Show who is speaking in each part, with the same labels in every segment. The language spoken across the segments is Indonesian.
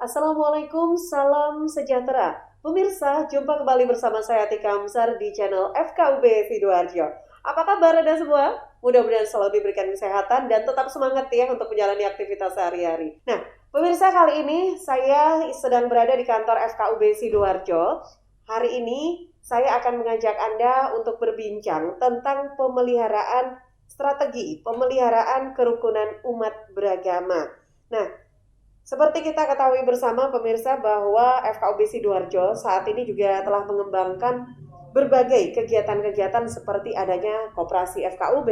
Speaker 1: Assalamualaikum, salam sejahtera. Pemirsa, jumpa kembali bersama saya Tika Amsar di channel FKUB Sidoarjo. Apa kabar Anda semua? Mudah-mudahan selalu diberikan kesehatan dan tetap semangat ya untuk menjalani aktivitas sehari-hari. Nah, pemirsa, kali ini saya sedang berada di kantor FKUB Sidoarjo. Hari ini saya akan mengajak Anda untuk berbincang tentang pemeliharaan strategi, pemeliharaan kerukunan umat beragama. Nah, seperti kita ketahui bersama pemirsa bahwa FKUB Sidoarjo saat ini juga telah mengembangkan berbagai kegiatan-kegiatan seperti adanya koperasi FKUB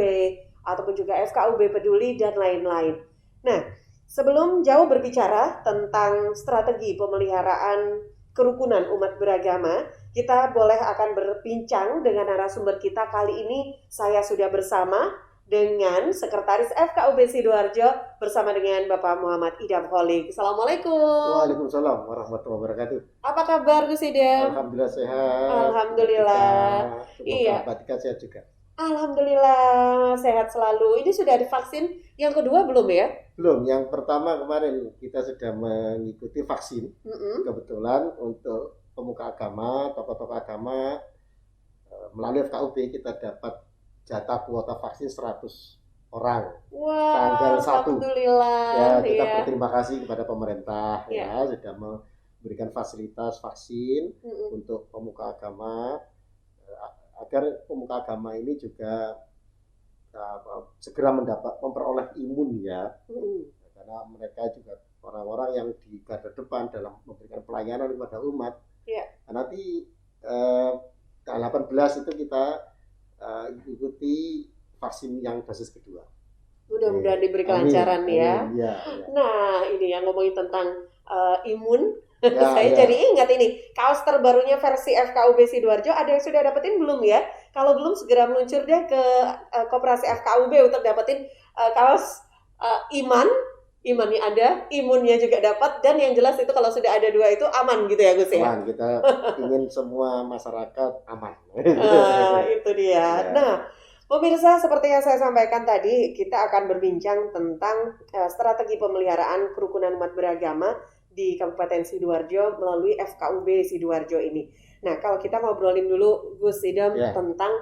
Speaker 1: ataupun juga FKUB Peduli dan lain-lain. Nah, sebelum jauh berbicara tentang strategi pemeliharaan kerukunan umat beragama, kita boleh akan berbincang dengan narasumber kita kali ini. Saya sudah bersama dengan Sekretaris FKUB Sidoarjo bersama dengan Bapak Muhammad Idam Holik. Assalamualaikum.
Speaker 2: Waalaikumsalam warahmatullahi wabarakatuh.
Speaker 1: Apa kabar Gus Idam?
Speaker 2: Alhamdulillah sehat.
Speaker 1: Alhamdulillah.
Speaker 2: Iya. Mbak Tika sehat juga.
Speaker 1: Alhamdulillah sehat selalu. Ini sudah divaksin yang kedua belum ya?
Speaker 2: Belum. Yang pertama kemarin kita sudah mengikuti vaksin. Kebetulan untuk pemuka agama, tokoh-tokoh agama melalui FKUB kita dapat jatah kuota vaksin 100 orang.
Speaker 1: Tanggal 1. Alhamdulillah.
Speaker 2: Ya, kita berterima kasih kepada pemerintah ya sudah memberikan fasilitas vaksin untuk pemuka agama agar pemuka agama ini juga segera memperoleh imun ya. Karena mereka juga orang-orang yang di garda depan dalam memberikan pelayanan kepada umat. Nanti tanggal 18 itu kita ikuti vaksin yang dosis kedua.
Speaker 1: Mudah-mudahan diberi kelancaran ya. Nah, ini yang ngomongin tentang imun. Saya jadi ingat ini kaos terbarunya versi FKUB Sidoarjo. Ada yang sudah dapetin belum ya? Kalau belum segera meluncur deh ke koperasi FKUB untuk dapetin kaos imannya ada, imunnya juga dapat, dan yang jelas itu kalau sudah ada dua itu aman gitu ya Gus ya?
Speaker 2: Aman, kita ingin semua masyarakat aman.
Speaker 1: Itu dia. Nah, pemirsa, seperti yang saya sampaikan tadi, kita akan berbincang tentang strategi pemeliharaan kerukunan umat beragama di Kabupaten Sidoarjo melalui FKUB Sidoarjo ini. Nah, kalau kita ngobrolin dulu Gus Idam tentang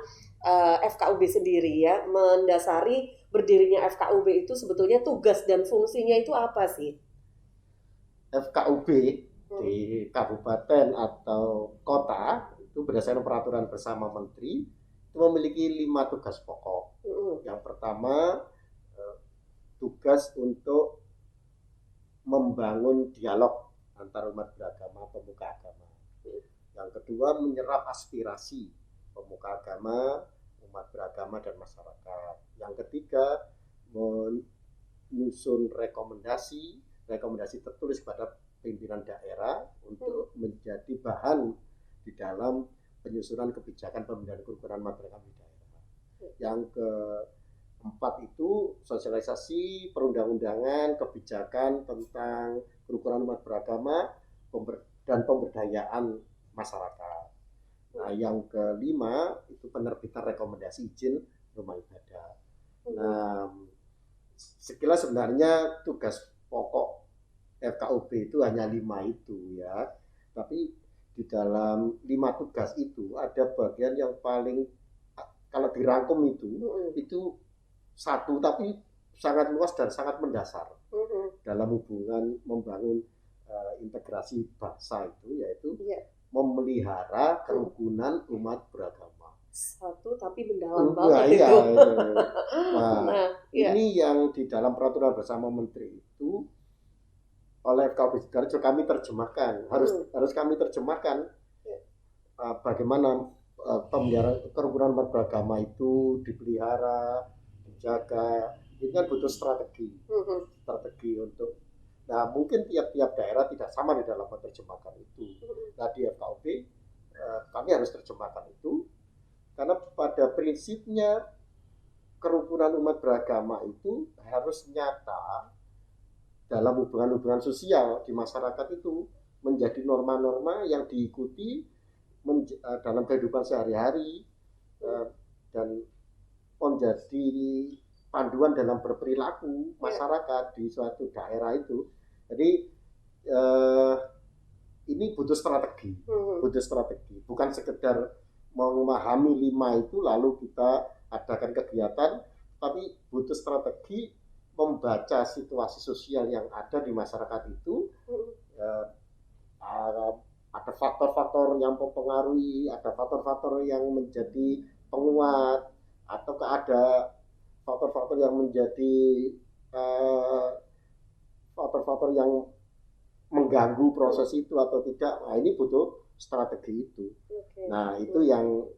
Speaker 1: FKUB sendiri ya, mendasari berdirinya FKUB itu sebetulnya tugas dan fungsinya itu apa sih?
Speaker 2: FKUB di kabupaten atau kota itu berdasarkan peraturan bersama menteri itu memiliki 5 tugas pokok. Yang pertama tugas untuk membangun dialog antar umat beragama, pemuka agama. Yang kedua menyerap aspirasi pemuka agama, umat beragama dan masyarakat. Yang ketiga menyusun rekomendasi tertulis kepada pimpinan daerah untuk menjadi bahan di dalam penyusunan kebijakan pembinaan kerukunan umat beragama di daerah. Yang keempat itu sosialisasi perundang-undangan kebijakan tentang kerukunan umat beragama dan pemberdayaan masyarakat. Nah, yang kelima itu penerbitan rekomendasi izin rumah ibadah. Nah, sekilas sebenarnya tugas pokok FKUB itu hanya 5 itu ya. Tapi di dalam 5 tugas itu ada bagian yang paling kalau dirangkum itu satu tapi sangat luas dan sangat mendasar dalam hubungan membangun integrasi bangsa itu, yaitu memelihara kerukunan umat beragama.
Speaker 1: Satu tapi mendalam banget itu.
Speaker 2: Ini yang di dalam peraturan bersama menteri itu oleh FKUB Sidoarjo kami terjemahkan. Harus kami terjemahkan bagaimana pemeliharaan kerukunan umat beragama itu dipelihara, dijaga. Ini kan butuh strategi untuk. Nah, mungkin tiap-tiap daerah tidak sama di dalam menerjemahkan itu. Nah, di FKUB kami harus terjemahkan itu karena pada prinsipnya kerukunan umat beragama itu harus nyata dalam hubungan-hubungan sosial di masyarakat itu menjadi norma-norma yang diikuti dalam kehidupan sehari-hari dan menjadi panduan dalam berperilaku masyarakat di suatu daerah itu. Jadi eh, ini butuh strategi, bukan sekedar memahami 5 itu lalu kita adakan kegiatan, tapi butuh strategi membaca situasi sosial yang ada di masyarakat itu. Ada faktor-faktor yang mempengaruhi, ada faktor-faktor yang menjadi penguat, atau ada faktor-faktor yang menjadi faktor-faktor yang mengganggu proses itu atau tidak. Nah, ini butuh strategi itu. Nah, itu yang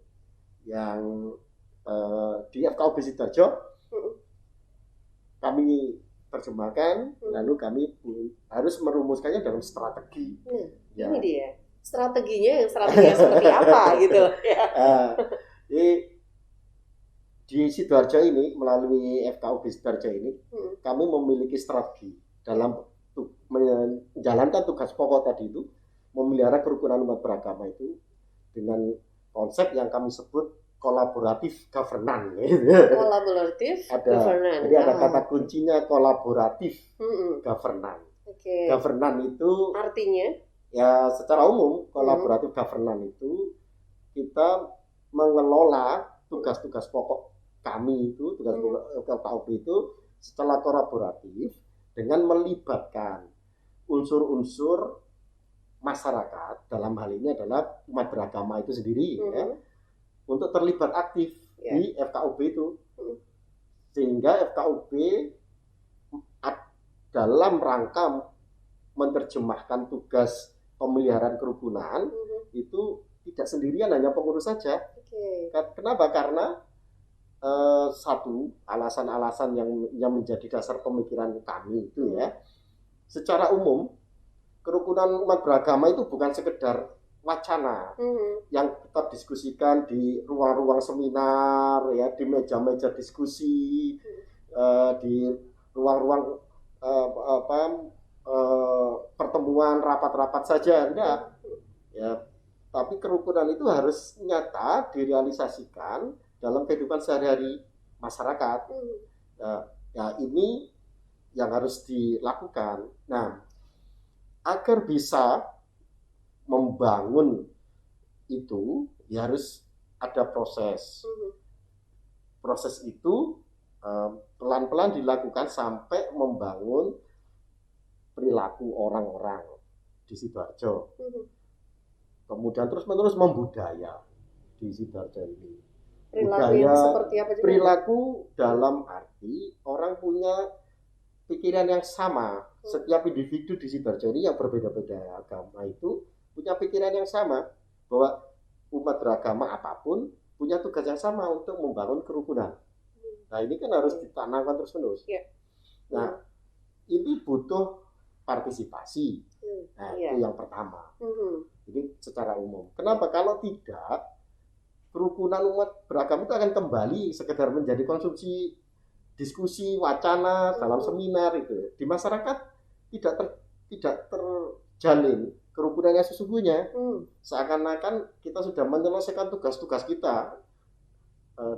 Speaker 2: di FKUB Sidoarjo kami terjemahkan, lalu kami harus merumuskannya dalam strategi.
Speaker 1: Ya. Ini dia strateginya seperti apa gitu ya.
Speaker 2: Di Sidoarjo ini, melalui FKUB Sidoarjo ini, kami memiliki strategi dalam menjalankan tugas pokok tadi itu, memelihara kerukunan umat beragama itu dengan konsep yang kami sebut kolaboratif governance.
Speaker 1: Kolaboratif
Speaker 2: governance. Jadi ada kata kuncinya kolaboratif governance. Governance itu
Speaker 1: artinya
Speaker 2: ya secara umum kolaboratif governance itu kita mengelola tugas-tugas pokok kami itu, tugas FKUB itu secara kolaboratif dengan melibatkan unsur-unsur masyarakat, dalam hal ini adalah umat beragama itu sendiri, ya, untuk terlibat aktif di FKUB itu, sehingga FKUB dalam rangka menerjemahkan tugas pemeliharaan kerukunan itu tidak sendirian hanya pengurus saja. Kenapa? Karena satu alasan-alasan yang menjadi dasar pemikiran kami itu ya, secara umum kerukunan umat beragama itu bukan sekedar wacana yang kita diskusikan di ruang-ruang seminar, ya, di meja-meja diskusi, di ruang-ruang pertemuan rapat-rapat saja, enggak ya. Tapi kerukunan itu harus nyata direalisasikan dalam kehidupan sehari-hari masyarakat. Ya, ini yang harus dilakukan. Nah, agar bisa membangun itu, ya harus ada proses. Proses itu pelan-pelan dilakukan sampai membangun perilaku orang-orang di Sidoarjo. Kemudian terus-menerus membudaya di Sidoarjo ini.
Speaker 1: Budaya seperti apa juga?
Speaker 2: Perilaku dalam arti orang punya pikiran yang sama. Setiap individu di Sidoarjo ini yang berbeda-beda agama itu punya pikiran yang sama, bahwa umat beragama apapun punya tugas yang sama untuk membangun kerukunan. Nah, ini kan harus ditanamkan terus-menerus. Nah, ini butuh partisipasi. Nah, itu yang pertama. Jadi secara umum. Kenapa? Kalau tidak, kerukunan umat beragama itu akan kembali sekedar menjadi konsumsi diskusi, wacana dalam seminar itu. Di masyarakat tidak terjalin kerukunan yang sesungguhnya. Seakan-akan kita sudah menyelesaikan tugas-tugas kita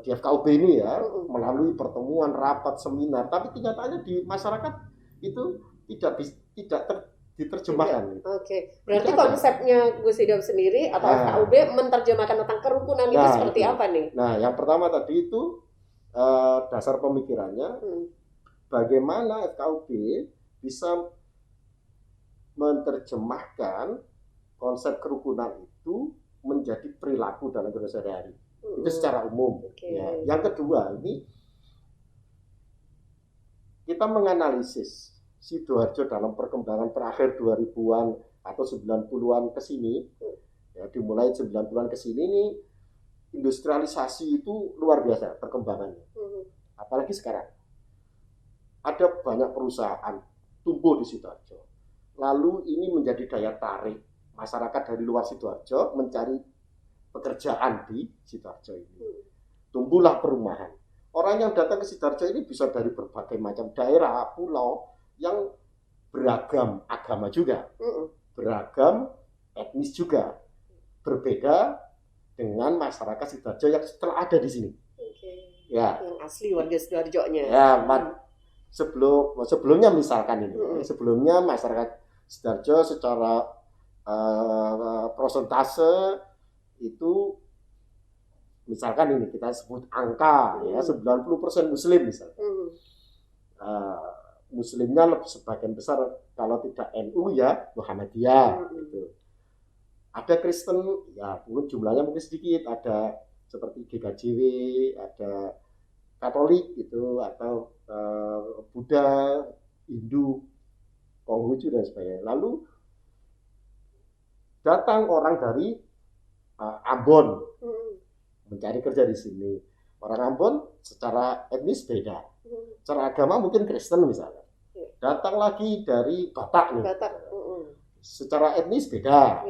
Speaker 2: di FKUB ini ya, melalui pertemuan, rapat, seminar. Tapi kenyataannya di masyarakat itu tidak diterjemahkan.
Speaker 1: Berarti konsepnya Gus Idam sendiri atau FKUB menerjemahkan tentang kerukunan itu seperti apa nih?
Speaker 2: Nah, yang pertama tadi itu dasar pemikirannya, bagaimana FKUB bisa menerjemahkan konsep kerukunan itu menjadi perilaku dalam kehidupan sehari-hari. Itu secara umum. Ya. Yang kedua, ini kita menganalisis Sidoarjo dalam perkembangan terakhir 2000-an atau 90-an ke sini, ya, dimulai 90-an ke sini nih, industrialisasi itu luar biasa perkembangannya. Apalagi sekarang. Ada banyak perusahaan tumbuh di Sidoarjo. Lalu ini menjadi daya tarik masyarakat dari luar Sidoarjo mencari pekerjaan di Sidoarjo ini. Tumbuhlah perumahan. Orang yang datang ke Sidoarjo ini bisa dari berbagai macam daerah, pulau, yang beragam agama juga, beragam etnis juga, berbeda dengan masyarakat Sidoarjo yang setelah ada di sini. Ya.
Speaker 1: Yang asli warga Sidoarjo-nya.
Speaker 2: Ya, sebelumnya misalkan ini, sebelumnya masyarakat Sidoarjo secara prosentase itu misalkan ini kita sebut angka ya 90% Muslim misalnya. Muslimnya lebih sebagian besar kalau tidak NU ya Muhammadiyah gitu. Ada Kristen ya mungkin jumlahnya mungkin sedikit, ada seperti GKJW, ada Katolik gitu, atau Buddha, Hindu, Konghucu dan sebagainya. Lalu datang orang dari Ambon mencari kerja di sini. Orang Ambon secara etnis beda, secara agama mungkin Kristen misalnya. Datang lagi dari Batak nih, secara etnis beda.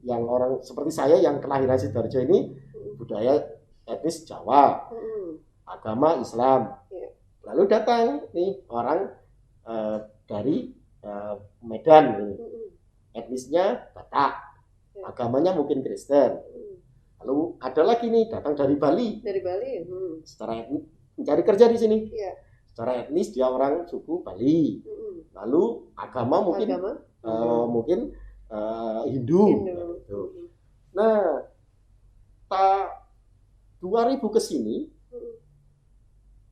Speaker 2: Yang orang seperti saya yang kelahiran Sidoarjo ini budaya etnis Jawa, agama Islam. Lalu datang nih orang dari Medan nih, etnisnya Batak, agamanya mungkin Kristen. Lalu ada lagi nih datang dari Bali. Secara etnis mencari kerja di sini. Secara etnis dia orang suku Bali. Lalu agama mungkin mungkin Hindu. Gitu. Nah, 2000 ke sini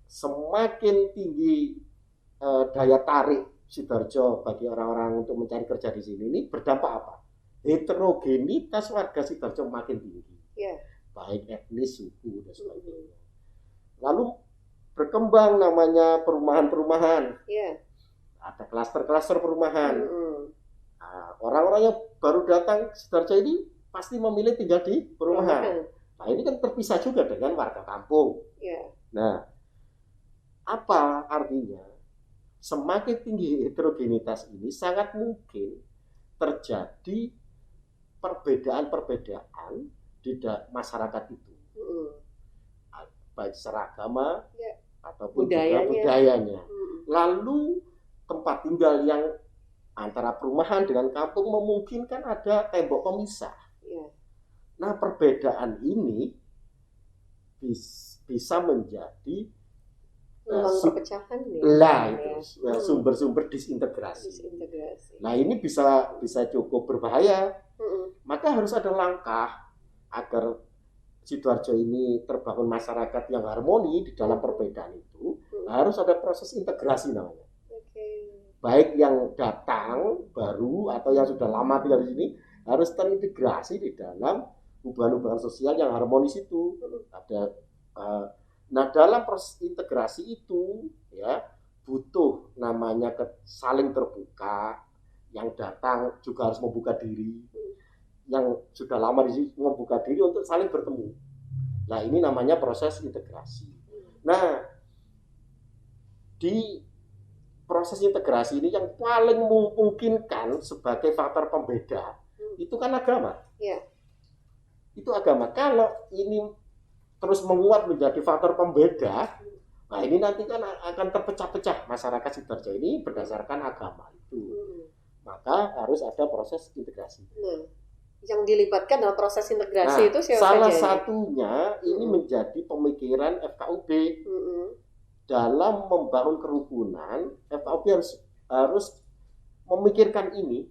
Speaker 2: semakin tinggi daya tarik Sidoarjo bagi orang-orang untuk mencari kerja di sini. Ini berdampak apa? Heterogenitas warga Sidoarjo makin tinggi. Baik etnis, suku dan sebagainya. Lalu berkembang namanya perumahan-perumahan. Ada klaster-klaster perumahan. Nah, orang-orang yang baru datang Sidoarjo ini pasti memilih tinggal di perumahan. Nah, ini kan terpisah juga dengan warga kampung. Nah, apa artinya? Semakin tinggi heterogenitas ini sangat mungkin terjadi perbedaan-perbedaan di masyarakat itu, baik secara agama ataupun juga budayanya. Lalu tempat tinggal yang antara perumahan dengan kampung memungkinkan ada tembok pemisah. Nah, perbedaan ini bisa menjadi
Speaker 1: perpecahan
Speaker 2: sumber-sumber disintegrasi. Nah, ini bisa cukup berbahaya. Maka harus ada langkah agar Sidoarjo ini terbangun masyarakat yang harmoni di dalam perbedaan itu. Harus ada proses integrasi namanya. Baik yang datang baru atau yang sudah lama tinggal di sini harus terintegrasi di dalam hubungan-hubungan sosial yang harmonis itu. Nah, dalam proses integrasi itu ya butuh namanya saling terbuka. Yang datang juga harus membuka diri. Yang sudah lama di sini membuka diri untuk saling bertemu. Nah, ini namanya proses integrasi. Nah, di proses integrasi ini yang paling memungkinkan sebagai faktor pembeda itu kan agama. Itu agama. Kalau ini terus menguat menjadi faktor pembeda, nah ini nanti kan akan terpecah-pecah masyarakat Sidoarjo ini berdasarkan agama itu. Maka harus ada proses integrasi.
Speaker 1: Yang dilibatkan dalam proses integrasi itu siapa
Speaker 2: salah
Speaker 1: saja?
Speaker 2: Satunya ini menjadi pemikiran FKUB. Dalam membangun kerukunan, FKUB harus memikirkan ini.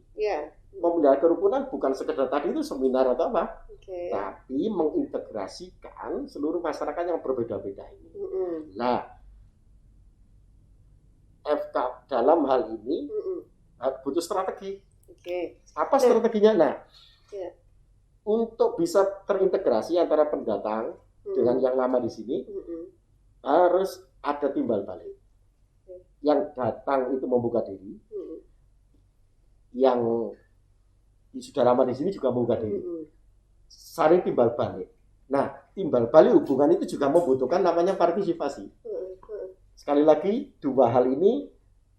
Speaker 2: Memelihara kerukunan bukan sekedar tadi itu seminar atau apa, tapi mengintegrasikan seluruh masyarakat yang berbeda-beda ini. Nah, FK dalam hal ini butuh strategi. Apa strateginya? Nah, untuk bisa terintegrasi antara pendatang dengan yang lama di sini, harus ada timbal balik. Yang datang itu membuka diri, yang sudah lama di sini juga membuka diri. Saling timbal balik. Nah, timbal balik hubungan itu juga membutuhkan namanya partisipasi. Sekali lagi, dua hal ini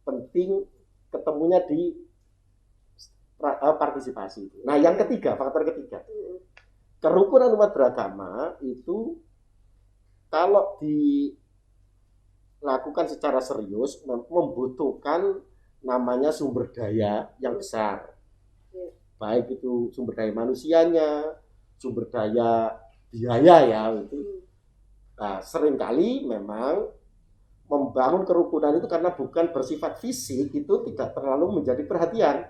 Speaker 2: penting ketemunya di partisipasi. Nah, yang ketiga, faktor ketiga, kerukunan umat beragama itu kalau dilakukan secara serius membutuhkan namanya sumber daya yang besar. Baik itu sumber daya manusianya, sumber daya biaya ya itu. Nah, seringkali memang membangun kerukunan itu karena bukan bersifat fisik itu tidak terlalu menjadi perhatian.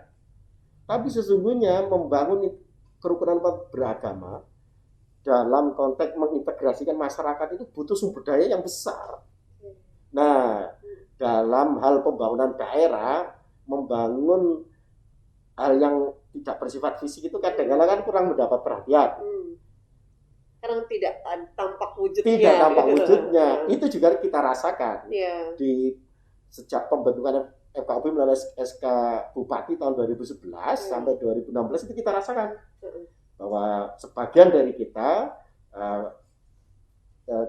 Speaker 2: Tapi sesungguhnya membangun kerukunan umat beragama dalam konteks mengintegrasikan masyarakat itu butuh sumber daya yang besar. Nah, dalam hal pembangunan daerah, membangun hal yang tidak bersifat fisik itu kadang-kadang kan kurang mendapat perhatian.
Speaker 1: Karena tidak tampak wujudnya.
Speaker 2: Tidak tampak wujudnya. Itu juga kita rasakan.
Speaker 1: Yeah.
Speaker 2: Di sejak pembentukan FKUB melalui SK Bupati tahun 2011 sampai 2016 itu kita rasakan bahwa sebagian dari kita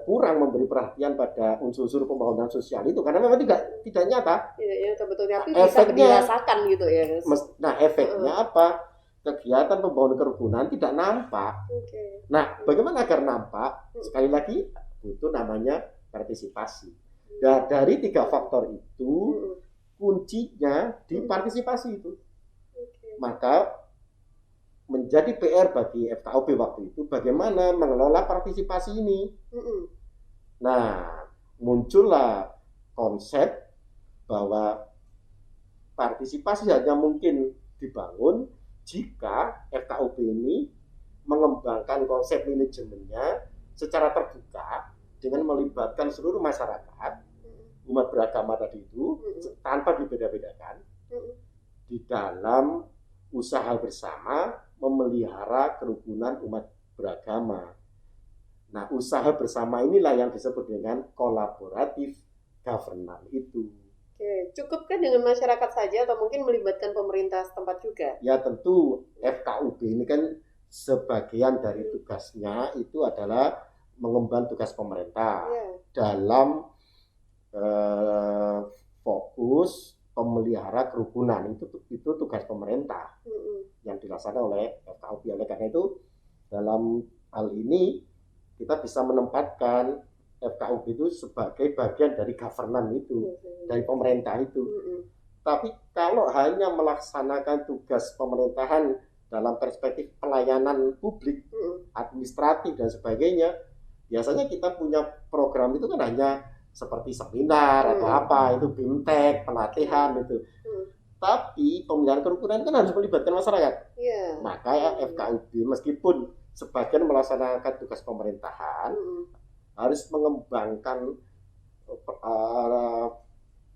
Speaker 2: kurang memberi perhatian pada unsur-unsur pembangunan sosial itu karena memang tidak nyata.
Speaker 1: Tidak nyata betulnya, tapi bisa dirasakan gitu ya.
Speaker 2: Nah, efeknya apa? Kegiatan pembangunan kerukunan tidak nampak. Nah, bagaimana agar nampak? Sekali lagi butuh namanya partisipasi. Nah, dari 3 faktor itu kuncinya di partisipasi itu. Maka menjadi PR bagi FKUB waktu itu bagaimana mengelola partisipasi ini. Nah, muncullah konsep bahwa partisipasi hanya mungkin dibangun jika FKUB ini mengembangkan konsep manajemennya secara terbuka dengan melibatkan seluruh masyarakat, umat beragama tadi itu tanpa dibeda-bedakan di dalam usaha bersama memelihara kerukunan umat beragama. Nah, usaha bersama inilah yang disebut dengan kolaboratif governance itu.
Speaker 1: Cukup kan dengan masyarakat saja atau mungkin melibatkan pemerintah setempat juga?
Speaker 2: Ya tentu FKUB ini kan sebagian dari tugasnya itu adalah mengemban tugas pemerintah dalam fokus pemelihara kerukunan itu tugas pemerintah yang dilaksanakan oleh FKUB. Oleh karena itu dalam hal ini kita bisa menempatkan FKUB itu sebagai bagian dari governance itu, dari pemerintah itu. Tapi kalau hanya melaksanakan tugas pemerintahan dalam perspektif pelayanan publik, administratif dan sebagainya, biasanya kita punya program itu kan hanya seperti seminar atau apa, itu BIMTEK, pelatihan itu. Tapi pemeliharaan kerukunan kan harus melibatkan masyarakat. Maka FKUB meskipun sebagian melaksanakan tugas pemerintahan, harus mengembangkan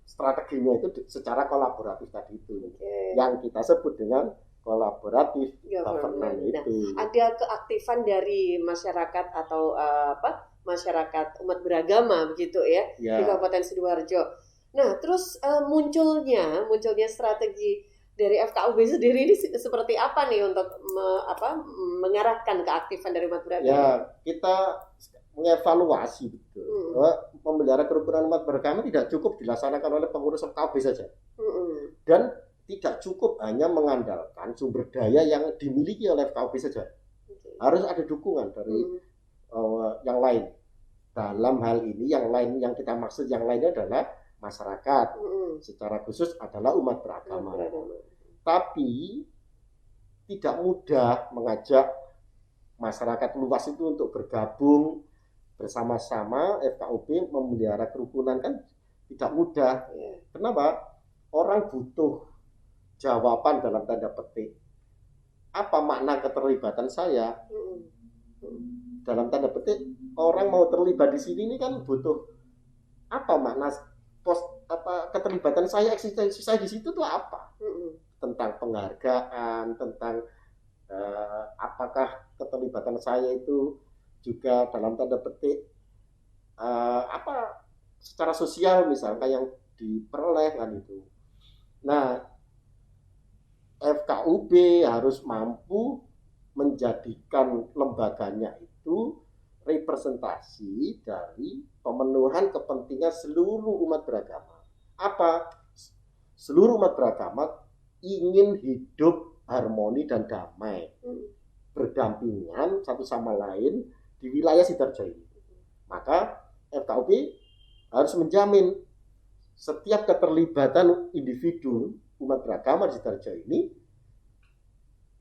Speaker 2: strateginya itu secara kolaboratif tadi itu, yang kita sebut dengan kolaboratif governance itu.
Speaker 1: Nah, ada keaktifan dari masyarakat atau masyarakat umat beragama begitu ya di Kabupaten Sidoarjo. Nah, terus munculnya strategi dari FKUB sendiri ini seperti apa nih untuk mengarahkan keaktifan dari umat beragama?
Speaker 2: Ya, kita mengevaluasi betul bahwa memelihara kerukunan umat beragama tidak cukup dilaksanakan oleh pengurus FKUB saja, dan tidak cukup hanya mengandalkan sumber daya yang dimiliki oleh FKUB saja. Harus ada dukungan dari yang lain. Dalam hal ini yang lain yang kita maksud yang lainnya adalah masyarakat, secara khusus adalah umat beragama. Tapi tidak mudah mengajak masyarakat luas itu untuk bergabung bersama-sama FKUB memelihara kerukunan kan tidak mudah. Kenapa? Orang butuh jawaban dalam tanda petik. Apa makna keterlibatan saya? Dalam tanda petik, orang mau terlibat di sini ini kan butuh apa makna keterlibatan saya, eksistensi saya di situ tuh apa? Tentang penghargaan, tentang apakah keterlibatan saya itu juga dalam tanda petik secara sosial misalkan yang diperoleh kan itu. Nah, FKUB harus mampu menjadikan lembaganya itu representasi dari pemenuhan kepentingan seluruh umat beragama. Apa? Seluruh umat beragama ingin hidup harmoni dan damai, berdampingan satu sama lain di wilayah Sidoarjo ini. Maka FKUB harus menjamin setiap keterlibatan individu umat beragama di Sidoarjo ini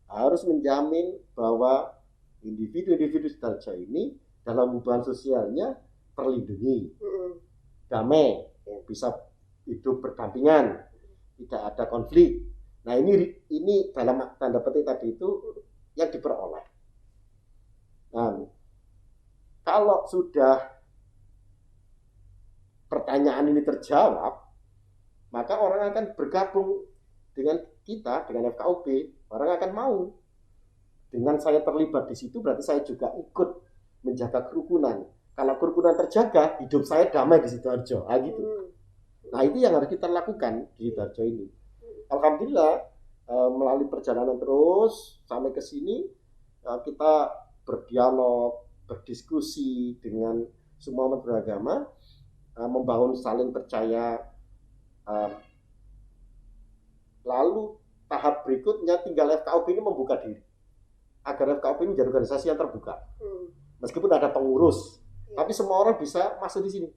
Speaker 2: harus menjamin bahwa individu-individu Sidoarjo ini dalam hubungan sosialnya terlindungi, damai, bisa hidup berdampingan, tidak ada konflik. Nah ini dalam tanda petik tadi itu yang diperoleh. Nah, kalau sudah pertanyaan ini terjawab, maka orang akan bergabung dengan kita, dengan FKUB. Orang akan mau. Dengan saya terlibat di situ, berarti saya juga ikut menjaga kerukunan. Kalau kerukunan terjaga, hidup saya damai di Sidoarjo. Gitu. Nah, itu yang harus kita lakukan di Sidoarjo ini. Alhamdulillah, melalui perjalanan terus sampai ke sini, kita berdialog, berdiskusi dengan semua umat beragama, membangun saling percaya. Lalu tahap berikutnya tinggal FKUB ini membuka diri agar FKUB ini menjadi organisasi yang terbuka. Meskipun ada pengurus, tapi semua orang bisa masuk di sini.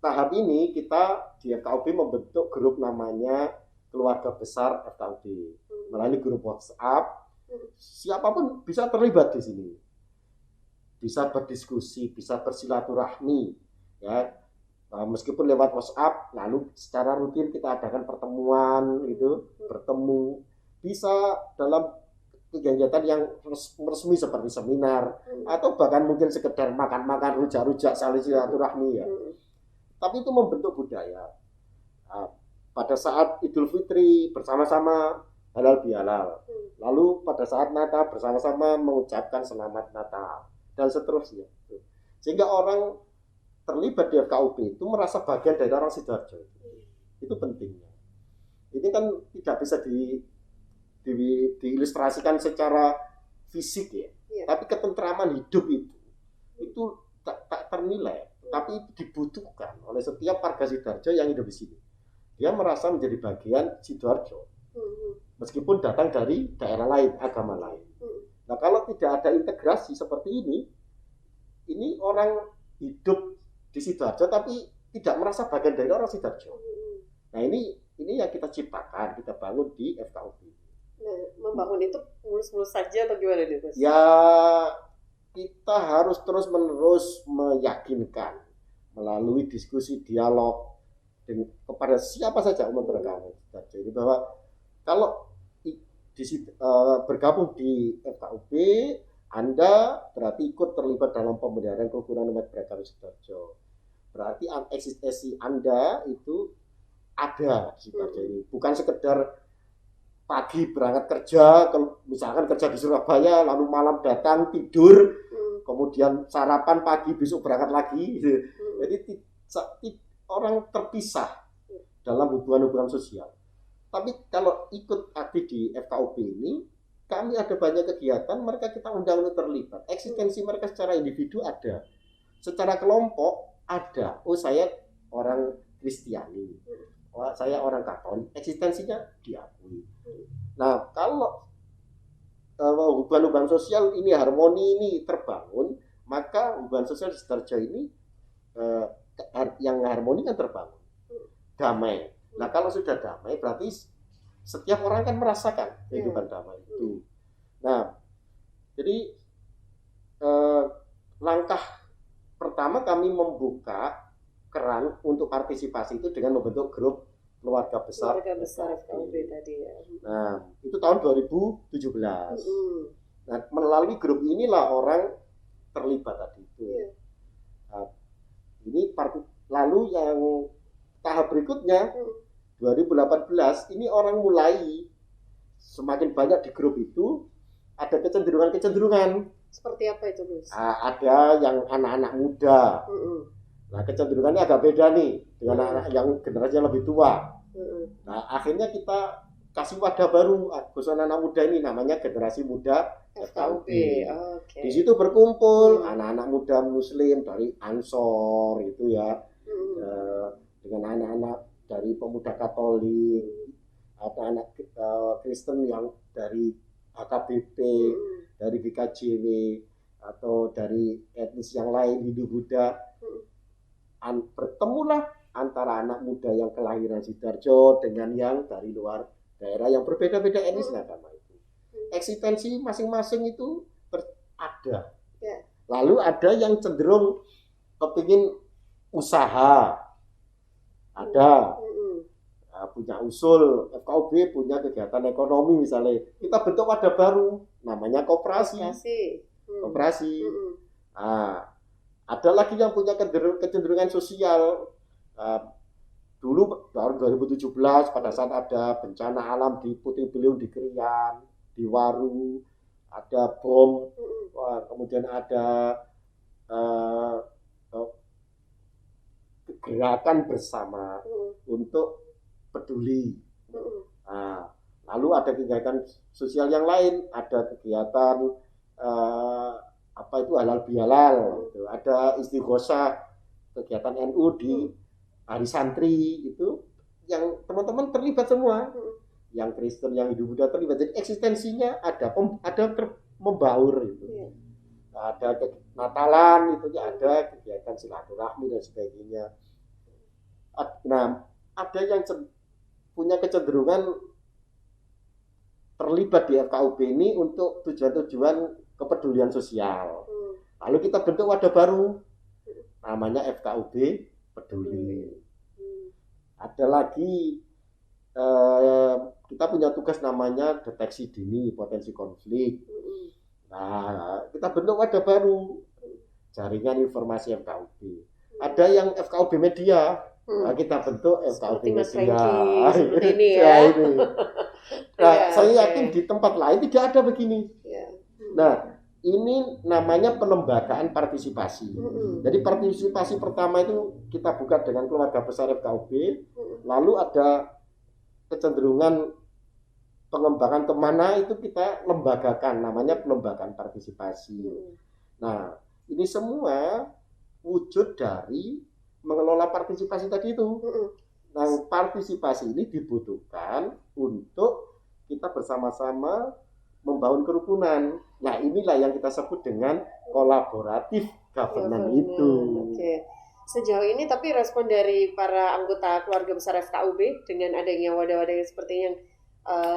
Speaker 2: Tahap ini kita di FKUB membentuk grup namanya Keluarga Besar FKUB. Melalui grup WhatsApp, siapapun bisa terlibat di sini. Bisa berdiskusi, bisa bersilaturahmi, ya. Meskipun lewat WhatsApp, lalu secara rutin kita adakan pertemuan, gitu, bertemu. Bisa dalam kegiatan yang resmi seperti seminar, atau bahkan mungkin sekedar makan-makan, rujak-rujak, saling silaturahmi, ya. Tapi itu membentuk budaya. Pada saat Idul Fitri bersama-sama halal bihalal, lalu pada saat Natal bersama-sama mengucapkan selamat Natal, dan seterusnya. Sehingga orang terlibat di FKUB itu merasa bagian dari orang Sidoarjo. Itu pentingnya. Ini kan tidak bisa diilustrasikan secara fisik, ya. Tapi ketentraman hidup itu tak ternilai, tapi dibutuhkan oleh setiap warga Sidoarjo yang hidup di sini. Dia merasa menjadi bagian Sidoarjo, meskipun datang dari daerah lain, agama lain. Nah, kalau tidak ada integrasi seperti ini orang hidup di Sidoarjo tapi tidak merasa bagian dari orang Sidoarjo. Nah, ini yang kita ciptakan, kita bangun di FKUB.
Speaker 1: Nah, membangun itu mulus-mulus saja atau gimana nih, Mas?
Speaker 2: Ya, kita harus terus-menerus meyakinkan melalui diskusi, dialog kepada siapa saja umat beragama Sidoarjo ini bahwa kalau bergabung di FKUB, Anda berarti ikut terlibat dalam pemeliharaan kerukunan umat beragama Sidoarjo. Berarti eksistensi Anda itu ada di Sidoarjo ini. Bukan sekedar pagi berangkat kerja, misalkan kerja di Surabaya, lalu malam datang tidur, kemudian sarapan pagi besok berangkat lagi. Jadi orang terpisah dalam hubungan-hubungan sosial. Tapi kalau ikut aktif di FKUB ini, kami ada banyak kegiatan, mereka kita undang untuk terlibat. Eksistensi mereka secara individu ada, secara kelompok ada. Oh, saya orang Kristiani, saya orang Katolik, eksistensinya diakui. Nah, kalau hubungan-hubungan sosial ini harmoni ini terbangun, maka hubungan sosial di Sidoarjo ini yang harmoni kan terbangun, damai. Nah, kalau sudah damai berarti setiap orang kan merasakan kehidupan damai itu. Nah, jadi langkah pertama kami membuka keran untuk partisipasi itu dengan membentuk grup Keluarga Besar
Speaker 1: FKUB tadi, ya.
Speaker 2: Nah, itu tahun 2017. Nah, melalui grup inilah orang terlibat tadi itu. Nah, ini lalu yang tahap berikutnya 2018 ini orang mulai semakin banyak di grup itu ada kecenderungan.
Speaker 1: Seperti apa itu, Gus?
Speaker 2: Ada yang anak-anak muda. Nah, kecenderungannya agak beda nih dengan anak yang generasi yang lebih tua. Nah, akhirnya kita kasih wadah baru khusus anak muda ini, namanya Generasi Muda FKUB. Di situ berkumpul anak-anak muda Muslim dari Ansor itu, ya, dengan anak-anak dari pemuda Katolik, ada anak Kristen yang dari HKBP, dari BKJW, atau dari etnis yang lain, Hindu Buddha. Bertemulah antara anak muda yang kelahiran Sidoarjo dengan yang dari luar daerah yang berbeda-beda etnis agama itu. Eksistensi masing-masing itu ada. Lalu ada yang cenderung kepingin usaha, ada. punya usul, FKUB punya kegiatan ekonomi misalnya, kita bentuk wadah baru, namanya koperasi. Koperasi. Nah, ada lagi yang punya kecenderungan sosial. Dulu tahun 2017 pada saat ada bencana alam di Puting Beliung, di Krian, di Waru, ada bom, kemudian ada gerakan bersama untuk peduli. Nah, lalu ada kegiatan sosial yang lain, ada kegiatan halal bihalal, gitu. Ada istighosah, kegiatan NU di hari santri, itu yang teman-teman terlibat semua, yang Kristen, yang Hindu, Buddha terlibat. Jadi eksistensinya ada membaur itu. Ada Natalan itu ada kegiatan silaturahmi dan sebagainya. Nah, ada yang punya kecenderungan terlibat di FKUB ini untuk tujuan-tujuan kepedulian sosial. Lalu kita bentuk wadah baru, namanya FKUB Peduli. Ada lagi kita punya tugas namanya deteksi dini potensi konflik. Nah, kita bentuk wadah baru, jaringan informasi FKUB. Ada yang FKUB Media, nah, kita bentuk FKUB Media.
Speaker 1: Seperti ini ya.
Speaker 2: Nah, saya yakin di tempat lain tidak ada begini. Nah, ini namanya pelembagaan partisipasi. Jadi partisipasi pertama itu kita buka dengan keluarga besar FKUB, lalu ada kecenderungan pengembangan kemana itu kita lembagakan, namanya pelembagaan partisipasi. Nah, ini semua wujud dari mengelola partisipasi tadi itu. Nah, partisipasi ini dibutuhkan untuk kita bersama-sama membangun kerukunan. Nah, inilah yang kita sebut dengan kolaboratif governance itu.
Speaker 1: Oke. Sejauh ini tapi respon dari para anggota keluarga besar FKUB dengan adanya wadah-wadah yang seperti yang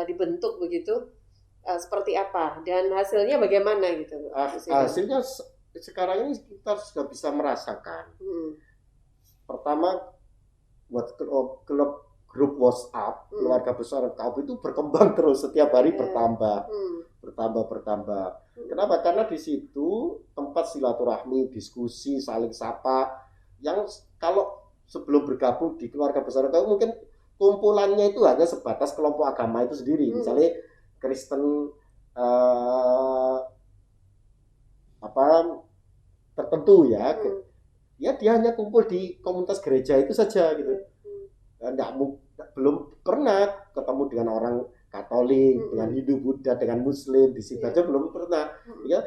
Speaker 1: dibentuk begitu, seperti apa dan hasilnya bagaimana gitu?
Speaker 2: Hasilnya sekarang ini kita sudah bisa merasakan. Pertama, buat grup WhatsApp keluarga besar FKUB itu berkembang terus, setiap hari bertambah. Kenapa? Karena di situ tempat silaturahmi, diskusi, saling sapa. Yang kalau sebelum bergabung di keluarga besar FKUB mungkin kumpulannya itu hanya sebatas kelompok agama itu sendiri, misalnya Kristen tertentu ya, ya dia hanya kumpul di komunitas gereja itu saja gitu. Belum pernah ketemu dengan orang Katolik, dengan Hindu, Buddha, dengan Muslim, di situ aja belum pernah. Ya,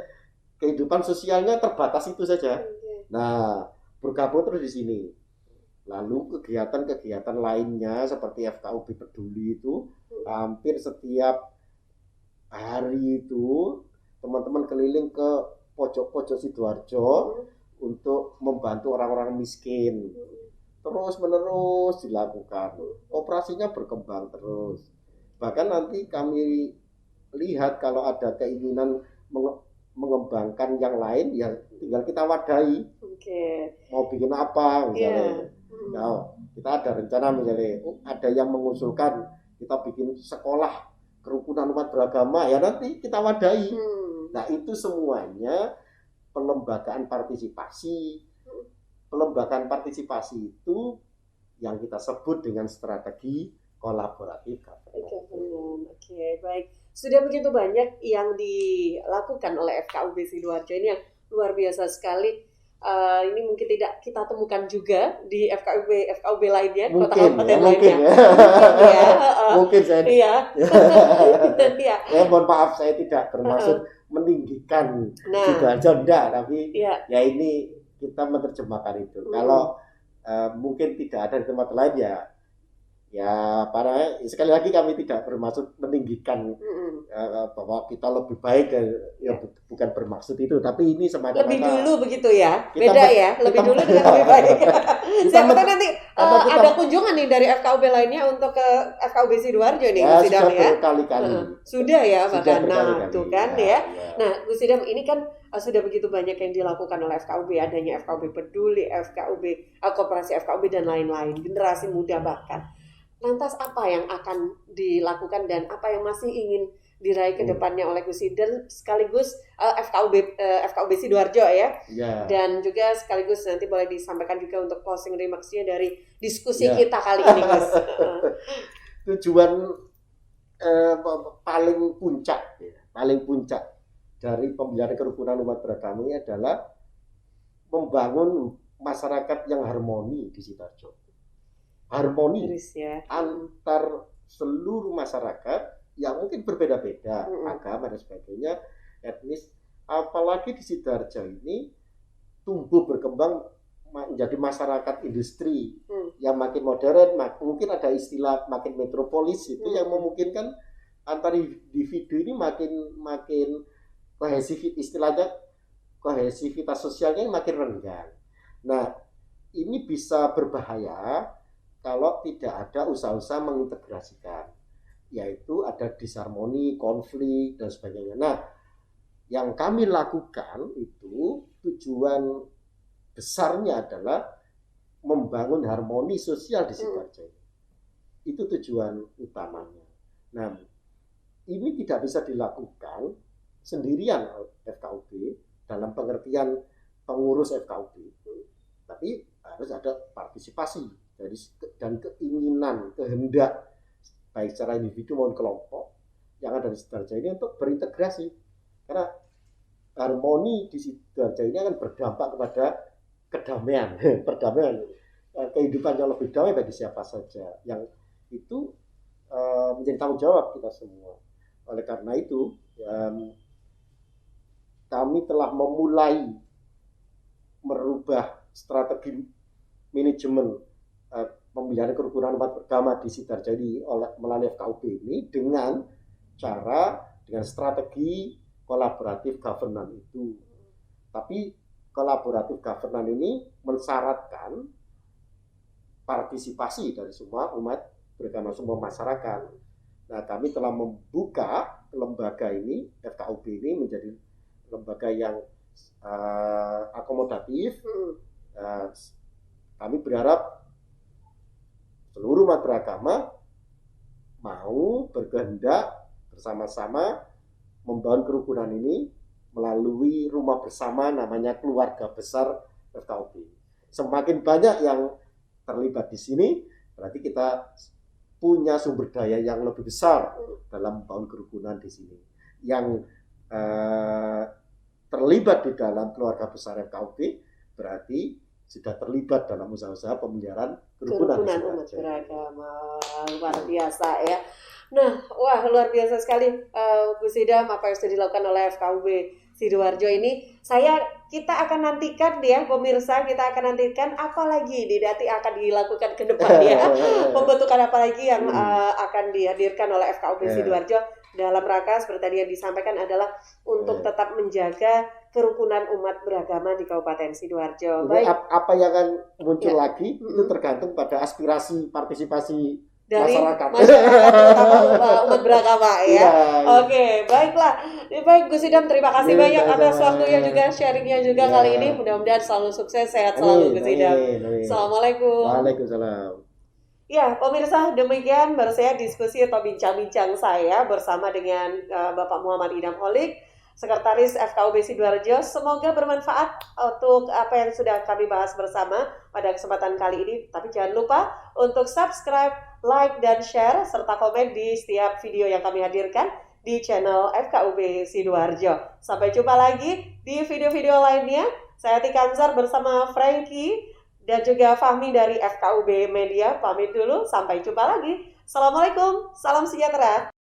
Speaker 2: kehidupan sosialnya terbatas itu saja. Nah, bergabung terus di sini. Lalu kegiatan-kegiatan lainnya seperti FKUB Peduli itu hampir setiap hari itu teman-teman keliling ke pojok-pojok Sidoarjo untuk membantu orang-orang miskin. Terus menerus dilakukan. Operasinya berkembang terus. Bahkan nanti kami lihat kalau ada keinginan mengembangkan yang lain, ya tinggal kita wadahi. Mau bikin apa misalnya. Nah, kita ada rencana misalnya, ada yang mengusulkan kita bikin sekolah kerukunan umat beragama, ya nanti kita wadahi. Nah, itu semuanya pelembagaan partisipasi. Pelembagaan partisipasi itu yang kita sebut dengan strategi kolaboratif.
Speaker 1: Oke, baik. Sudah begitu banyak yang dilakukan oleh FKUB Sidoarjo ini yang luar biasa sekali. Ini mungkin tidak kita temukan juga di FKUB lainnya, kota kabupaten lainnya.
Speaker 2: Mungkin saya.
Speaker 1: Iya.
Speaker 2: Ya, mohon maaf saya tidak bermaksud meninggikan Sidoarjo, tapi ya ini kita menerjemahkan itu. Kalau mungkin tidak ada di tempat lain, ya para sekali lagi kami tidak bermaksud meninggikan bahwa kita lebih baik, bukan bermaksud itu, tapi ini semacam
Speaker 1: lebih dulu begitu ya, beda ya, lebih dulu dengan lebih baik. Siapa tahu nanti ada kunjungan nih dari FKUB lainnya untuk ke FKUB Sidoarjo nih, Gus Idam ya.
Speaker 2: Berkali-kali.
Speaker 1: Sudah ya, bahkan tuh kan ya. Nah, Gus Idam ini kan sudah begitu banyak yang dilakukan oleh FKUB, adanya FKUB Peduli, FKUB Koperasi FKUB dan lain-lain, generasi muda bahkan. Lantas apa yang akan dilakukan dan apa yang masih ingin diraih ke depannya oleh Gus Sidar sekaligus FKUB Sidoarjo ya. Dan juga sekaligus nanti boleh disampaikan juga untuk closing remarks-nya dari diskusi kita kali ini, Gus.
Speaker 2: Tujuan paling puncak dari pembelajaran kerukunan umat beragama ini adalah membangun masyarakat yang harmoni di Sidoarjo. Harmoni antar seluruh masyarakat yang mungkin berbeda-beda agama dan sebagainya, etnis, apalagi di Sidoarjo ini tumbuh berkembang menjadi masyarakat industri yang makin modern, mungkin ada istilah makin metropolis itu yang memungkinkan antar individu ini makin kohesivitas sosialnya makin renggang. Nah, ini bisa berbahaya kalau tidak ada usaha-usaha mengintegrasikan, yaitu ada disharmoni, konflik dan sebagainya. Nah, yang kami lakukan itu tujuan besarnya adalah membangun harmoni sosial di Sidoarjo. Itu tujuan utamanya. Nah, ini tidak bisa dilakukan sendirian FKUB dalam pengertian pengurus FKUB, tapi harus ada partisipasi dan keinginan, kehendak baik secara individu maupun kelompok yang ada di Sidoarjo ini untuk berintegrasi, karena harmoni di Sidoarjo ini akan berdampak kepada kedamaian, perdamaian, kehidupan yang lebih damai bagi siapa saja, yang itu menjadi tanggung jawab kita semua. Oleh karena itu kami telah memulai merubah strategi manajemen pembelajaran kerukunan umat beragama di Sidoarjo ini melalui FKUB ini dengan strategi kolaboratif governance itu. Tapi kolaboratif governance ini mensyaratkan partisipasi dari semua umat beragama, semua masyarakat. Nah, kami telah membuka lembaga ini, FKUB ini menjadi lembaga yang akomodatif. Kami berharap seluruh umat beragama mau berkehendak bersama-sama membangun kerukunan ini melalui rumah bersama namanya keluarga besar FKUB. Semakin banyak yang terlibat di sini, berarti kita punya sumber daya yang lebih besar dalam membangun kerukunan di sini. Yang terlibat di dalam keluarga besar FKUB berarti sudah terlibat dalam usaha-usaha pemeliharaan kerukunan
Speaker 1: umat beragama. Luar biasa ya. Nah, wah luar biasa sekali Gus Idam apa yang sudah dilakukan oleh FKUB Sidoarjo ini. Kita akan nantikan ya pemirsa, kita akan nantikan apa lagi nanti akan dilakukan ke depannya. Pembentukan apa lagi yang akan dihadirkan oleh FKUB Sidoarjo dalam rangka seperti tadi yang disampaikan adalah untuk tetap menjaga kerukunan umat beragama di Kabupaten Sidoarjo.
Speaker 2: Baik. Apa yang akan muncul lagi itu tergantung pada aspirasi partisipasi dari masyarakat
Speaker 1: terutama umat beragama ya. Oke, baiklah. Baik Gus Idam, terima kasih banyak atas waktunya juga, sharingnya juga kali ini. Mudah-mudahan selalu sukses, sehat selalu Gus Idam. Assalamualaikum.
Speaker 2: Waalaikumsalam.
Speaker 1: Ya, pemirsa, demikian baru saya diskusi atau bincang-bincang saya bersama dengan Bapak Muhammad Idam Holik, Sekretaris FKUB Sidoarjo. Semoga bermanfaat untuk apa yang sudah kami bahas bersama pada kesempatan kali ini. Tapi jangan lupa untuk subscribe, like, dan share, serta komen di setiap video yang kami hadirkan di channel FKUB Sidoarjo. Sampai jumpa lagi di video-video lainnya. Saya Tika Anzar bersama Frankie dan juga Fahmi dari FKUB Media. Pamit dulu, sampai jumpa lagi. Assalamualaikum, salam sejahtera.